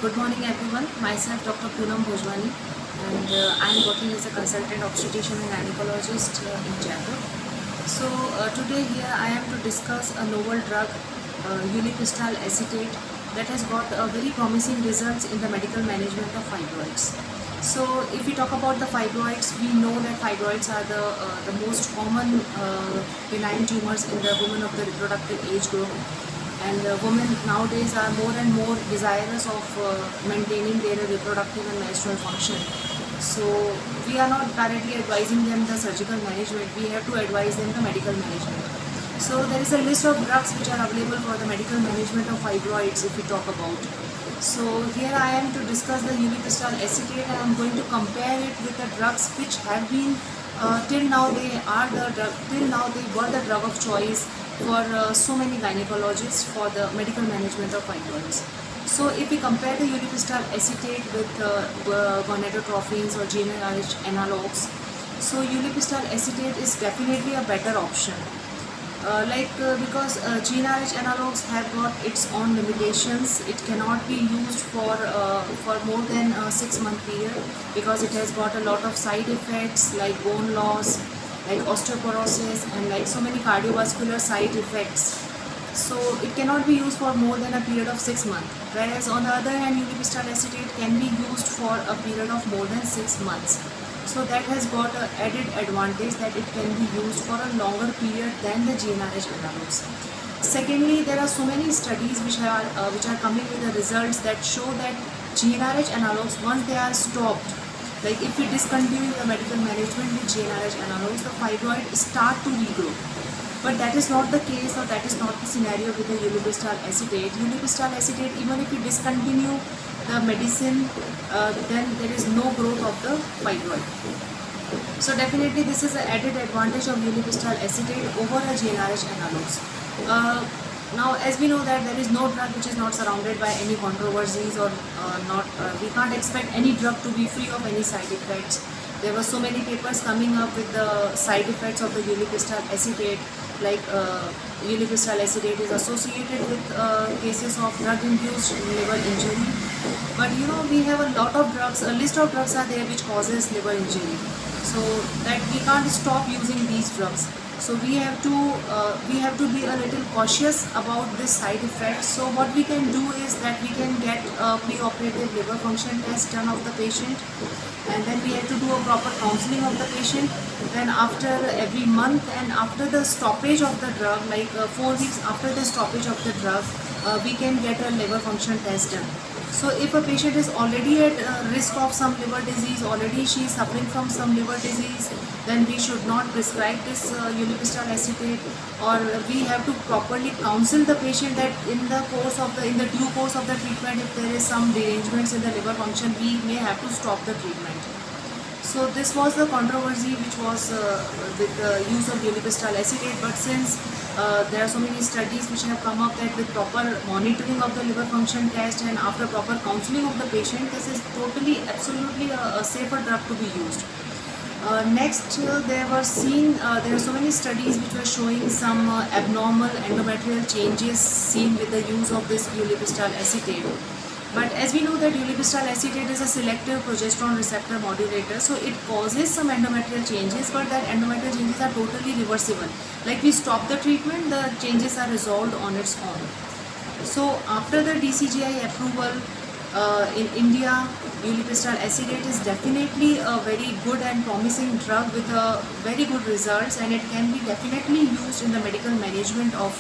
Good morning everyone. Myself Dr. Poonam Bhojwani and I am working as a consultant obstetrician and gynecologist in Jaipur. So today here I am to discuss a novel drug, ulipristal acetate, that has got very promising results in the medical management of fibroids. So if we talk about the fibroids, we know that fibroids are the most common benign tumors in the women of the reproductive age group. And women nowadays are more and more desirous of maintaining their reproductive and menstrual function. So we are not directly advising them the surgical management, we have to advise them the medical management. So there is a list of drugs which are available for the medical management of fibroids if we talk about. So here I am to discuss the ulipristal acetate, and I am going to compare it with the drugs which have been till now they were the drug of choice for so many gynecologists for the medical management of fibroids. So if we compare the ulipristal acetate with gonadotropins or GnRH analogs, so ulipristal acetate is definitely a better option. Because GnRH analogs have got its own limitations. It cannot be used for more than a 6-month period because it has got a lot of side effects like bone loss, like osteoporosis, and like so many cardiovascular side effects. So it cannot be used for more than a period of 6 months. Whereas on the other hand, ulipristal acetate can be used for a period of more than 6 months. So that has got an added advantage that it can be used for a longer period than the GnRH analogs. Secondly, there are so many studies which are coming with the results that show that GnRH analogs, once they are stopped, like if we discontinue the medical management with GnRH analogs, the fibroid start to regrow. But that is not the case, or that is not the scenario with the ulipristal acetate. Ulipristal acetate, even if we discontinue the medicine, then there is no growth of the fibroid. So definitely this is an added advantage of ulipristal acetate over a GnRH analogs. Now, as we know that there is no drug which is not surrounded by any controversies, or we can't expect any drug to be free of any side effects. There were so many papers coming up with the side effects of the ulipristal acetate, like ulipristal acetate is associated with cases of drug-induced liver injury. But you know, we have a lot of drugs, a list of drugs are there which causes liver injury. So that we can't stop using these drugs. So we have to be a little cautious about this side effect. So what we can do is that we can get a pre-operative liver function test done of the patient, and then we have to do a proper counseling of the patient. Then after every month and after the stoppage of the drug, like 4 weeks after the stoppage of the drug, we can get a liver function test done. So if a patient is already at risk of some liver disease, already she is suffering from some liver disease, then we should not prescribe this ulipristal acetate, or we have to properly counsel the patient that in the due course of the treatment, if there is some derangements in the liver function, we may have to stop the treatment. So this was the controversy which was with the use of ulipristal acetate. But since there are so many studies which have come up that with proper monitoring of the liver function test and after proper counseling of the patient, this is totally, absolutely a safer drug to be used. Next, there are so many studies which were showing some abnormal endometrial changes seen with the use of this ulipristal acetate. But as we know that ulipristal acetate is a selective progesterone receptor modulator, so it causes some endometrial changes, but that endometrial changes are totally reversible. Like we stop the treatment, the changes are resolved on its own. So after the DCGI approval in India, ulipristal acetate is definitely a very good and promising drug with very good results, and it can be definitely used in the medical management of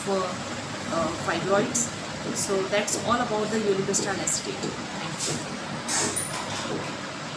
fibroids. So that's all about the ulipristal acetate. Thank you.